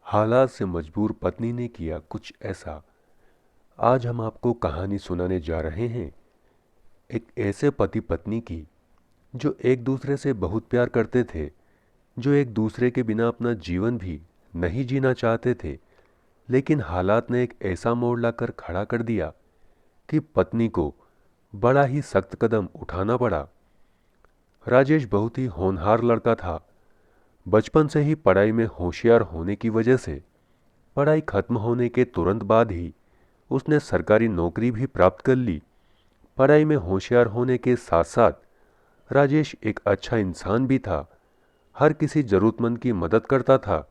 हालात से मजबूर पत्नी ने किया कुछ ऐसा। आज हम आपको कहानी सुनाने जा रहे हैं एक ऐसे पति पत्नी की जो एक दूसरे से बहुत प्यार करते थे, जो एक दूसरे के बिना अपना जीवन भी नहीं जीना चाहते थे। लेकिन हालात ने एक ऐसा मोड़ लाकर खड़ा कर दिया कि पत्नी को बड़ा ही सख्त कदम उठाना पड़ा। राजेश बहुत ही होनहार लड़का था। बचपन से ही पढ़ाई में होशियार होने की वजह से पढ़ाई खत्म होने के तुरंत बाद ही उसने सरकारी नौकरी भी प्राप्त कर ली। पढ़ाई में होशियार होने के साथ साथ राजेश एक अच्छा इंसान भी था। हर किसी जरूरतमंद की मदद करता था।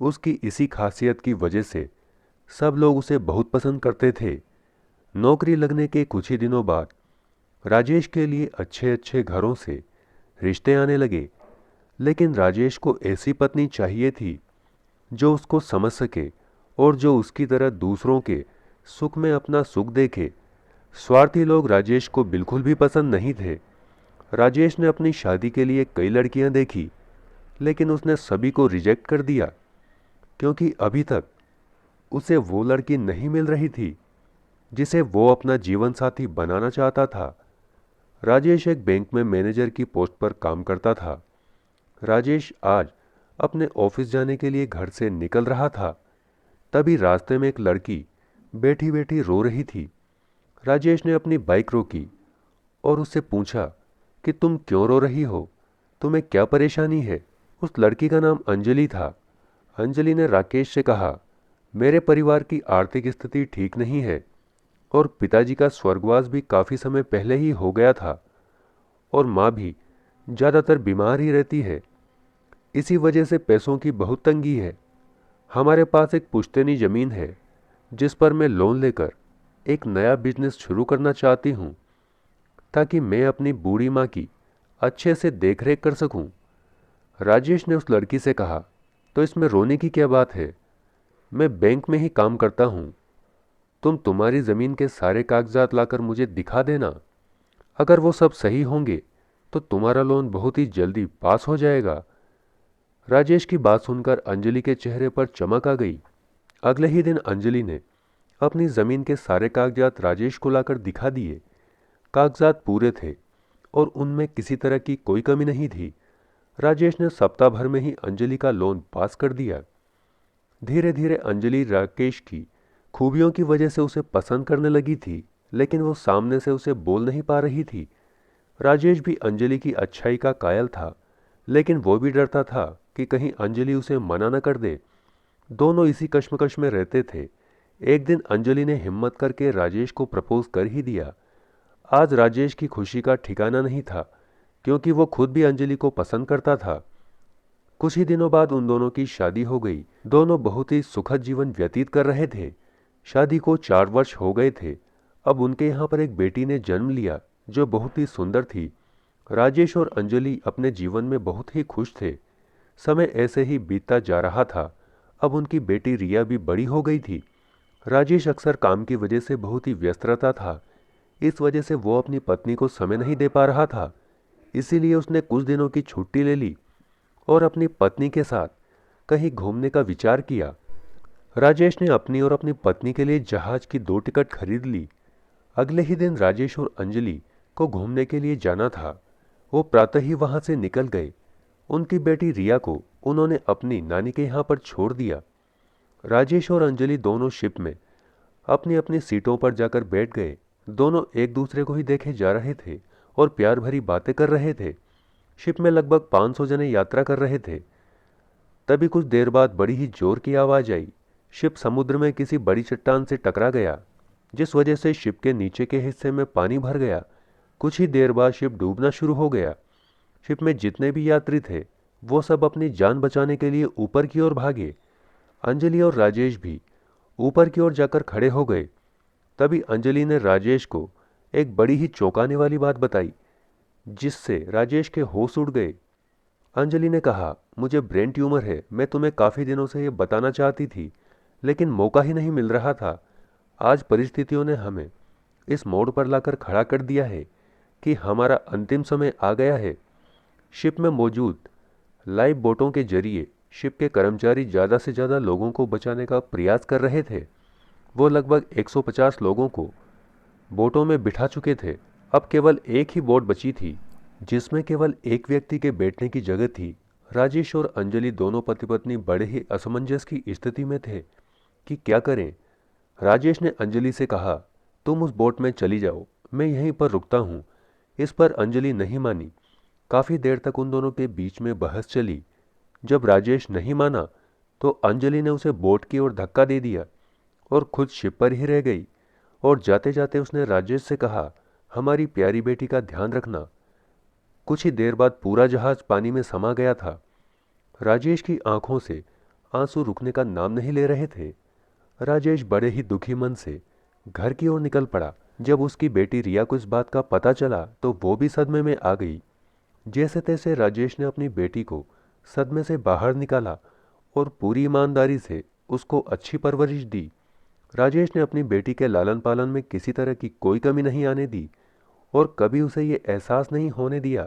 उसकी इसी खासियत की वजह से सब लोग उसे बहुत पसंद करते थे। नौकरी लगने के कुछ ही दिनों बाद राजेश के लिए अच्छे अच्छे घरों से रिश्ते आने लगे। लेकिन राजेश को ऐसी पत्नी चाहिए थी जो उसको समझ सके और जो उसकी तरह दूसरों के सुख में अपना सुख देखे। स्वार्थी लोग राजेश को बिल्कुल भी पसंद नहीं थे। राजेश ने अपनी शादी के लिए कई लड़कियां देखी, लेकिन उसने सभी को रिजेक्ट कर दिया क्योंकि अभी तक उसे वो लड़की नहीं मिल रही थी जिसे वो अपना जीवन साथी बनाना चाहता था। राजेश एक बैंक में मैनेजर की पोस्ट पर काम करता था। राजेश आज अपने ऑफिस जाने के लिए घर से निकल रहा था। तभी रास्ते में एक लड़की बैठी बैठी रो रही थी। राजेश ने अपनी बाइक रोकी और उससे पूछा कि तुम क्यों रो रही हो, तुम्हें क्या परेशानी है। उस लड़की का नाम अंजलि था। अंजलि ने राकेश से कहा, मेरे परिवार की आर्थिक स्थिति ठीक नहीं है और पिताजी का स्वर्गवास भी काफ़ी समय पहले ही हो गया था और माँ भी ज़्यादातर बीमार ही रहती है। इसी वजह से पैसों की बहुत तंगी है। हमारे पास एक पुश्तैनी ज़मीन है जिस पर मैं लोन लेकर एक नया बिजनेस शुरू करना चाहती हूँ ताकि मैं अपनी बूढ़ी माँ की अच्छे से देखरेख कर सकूं। राजेश ने उस लड़की से कहा, तो इसमें रोने की क्या बात है, मैं बैंक में ही काम करता हूँ। तुम तुम्हारी ज़मीन के सारे कागजात लाकर मुझे दिखा देना। अगर वो सब सही होंगे तो तुम्हारा लोन बहुत ही जल्दी पास हो जाएगा। राजेश की बात सुनकर अंजलि के चेहरे पर चमक आ गई। अगले ही दिन अंजलि ने अपनी ज़मीन के सारे कागजात राजेश को लाकर दिखा दिए। कागजात पूरे थे और उनमें किसी तरह की कोई कमी नहीं थी। राजेश ने सप्ताह भर में ही अंजलि का लोन पास कर दिया। धीरे धीरे अंजलि राकेश की खूबियों की वजह से उसे पसंद करने लगी थी, लेकिन वो सामने से उसे बोल नहीं पा रही थी। राजेश भी अंजलि की अच्छाई का कायल था, लेकिन वो भी डरता था कि कहीं अंजलि उसे मना न कर दे। दोनों इसी कश्मकश में रहते थे। एक दिन अंजलि ने हिम्मत करके राजेश को प्रपोज कर ही दिया। आज राजेश की खुशी का ठिकाना नहीं था क्योंकि वो खुद भी अंजलि को पसंद करता था। कुछ ही दिनों बाद उन दोनों की शादी हो गई। दोनों बहुत ही सुखद जीवन व्यतीत कर रहे थे। शादी को 4 वर्ष हो गए थे। अब उनके यहाँ पर एक बेटी ने जन्म लिया जो बहुत ही सुंदर थी। राजेश और अंजलि अपने जीवन में बहुत ही खुश थे। समय ऐसे ही बीतता जा रहा था। अब उनकी बेटी रिया भी बड़ी हो गई थी। राजेश अक्सर काम की वजह से बहुत ही व्यस्त रहता था। इस वजह से वो अपनी पत्नी को समय नहीं दे पा रहा था। इसीलिए उसने कुछ दिनों की छुट्टी ले ली और अपनी पत्नी के साथ कहीं घूमने का विचार किया। राजेश ने अपनी और अपनी पत्नी के लिए जहाज की 2 टिकट खरीद ली। अगले ही दिन राजेश और अंजलि को घूमने के लिए जाना था। वो प्रातः ही वहां से निकल गए। उनकी बेटी रिया को उन्होंने अपनी नानी के यहाँ पर छोड़ दिया। राजेश और अंजलि दोनों शिप में अपनी अपनी सीटों पर जाकर बैठ गए। दोनों एक दूसरे को ही देखे जा रहे थे और प्यार भरी बातें कर रहे थे। शिप में लगभग 500 जने यात्रा कर रहे थे। तभी कुछ देर बाद बड़ी ही जोर की आवाज आई। शिप समुद्र में किसी बड़ी चट्टान से टकरा गया, जिस वजह से शिप के नीचे के हिस्से में पानी भर गया। कुछ ही देर बाद शिप डूबना शुरू हो गया। शिप में जितने भी यात्री थे वो सब अपनी जान बचाने के लिए ऊपर की ओर भागे। अंजलि और राजेश भी ऊपर की ओर जाकर खड़े हो गए। तभी अंजलि ने राजेश को एक बड़ी ही चौंकाने वाली बात बताई, जिससे राजेश के होश उड़ गए। अंजलि ने कहा, मुझे ब्रेन ट्यूमर है। मैं तुम्हें काफ़ी दिनों से ये बताना चाहती थी, लेकिन मौका ही नहीं मिल रहा था। आज परिस्थितियों ने हमें इस मोड़ पर लाकर खड़ा कर दिया है कि हमारा अंतिम समय आ गया है। शिप में मौजूद लाइफ बोटों के जरिए शिप के कर्मचारी ज़्यादा से ज़्यादा लोगों को बचाने का प्रयास कर रहे थे। वो लगभग 150 लोगों को बोटों में बिठा चुके थे। अब केवल एक ही बोट बची थी जिसमें केवल एक व्यक्ति के बैठने की जगह थी। राजेश और अंजलि दोनों पति पत्नी बड़े ही असमंजस की स्थिति में थे कि क्या करें। राजेश ने अंजलि से कहा, तुम उस बोट में चली जाओ, मैं यहीं पर रुकता हूँ। इस पर अंजलि नहीं मानी। काफ़ी देर तक उन दोनों के बीच में बहस चली। जब राजेश नहीं माना तो अंजलि ने उसे बोट की ओर धक्का दे दिया और खुद शिप पर ही रह गई। और जाते जाते उसने राजेश से कहा, हमारी प्यारी बेटी का ध्यान रखना। कुछ ही देर बाद पूरा जहाज पानी में समा गया था। राजेश की आंखों से आंसू रुकने का नाम नहीं ले रहे थे। राजेश बड़े ही दुखी मन से घर की ओर निकल पड़ा। जब उसकी बेटी रिया को इस बात का पता चला तो वो भी सदमे में आ गई। जैसे तैसे राजेश ने अपनी बेटी को सदमे से बाहर निकाला और पूरी ईमानदारी से उसको अच्छी परवरिश दी। राजेश ने अपनी बेटी के लालन पालन में किसी तरह की कोई कमी नहीं आने दी और कभी उसे ये एहसास नहीं होने दिया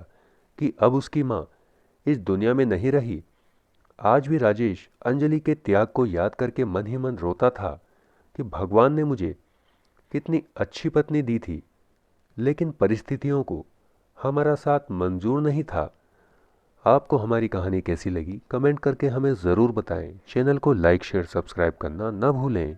कि अब उसकी माँ इस दुनिया में नहीं रही। आज भी राजेश अंजलि के त्याग को याद करके मन ही मन रोता था कि भगवान ने मुझे कितनी अच्छी पत्नी दी थी, लेकिन परिस्थितियों को हमारा साथ मंजूर नहीं था। आपको हमारी कहानी कैसी लगी कमेंट करके हमें ज़रूर बताएं। चैनल को लाइक शेयर सब्सक्राइब करना ना भूलें।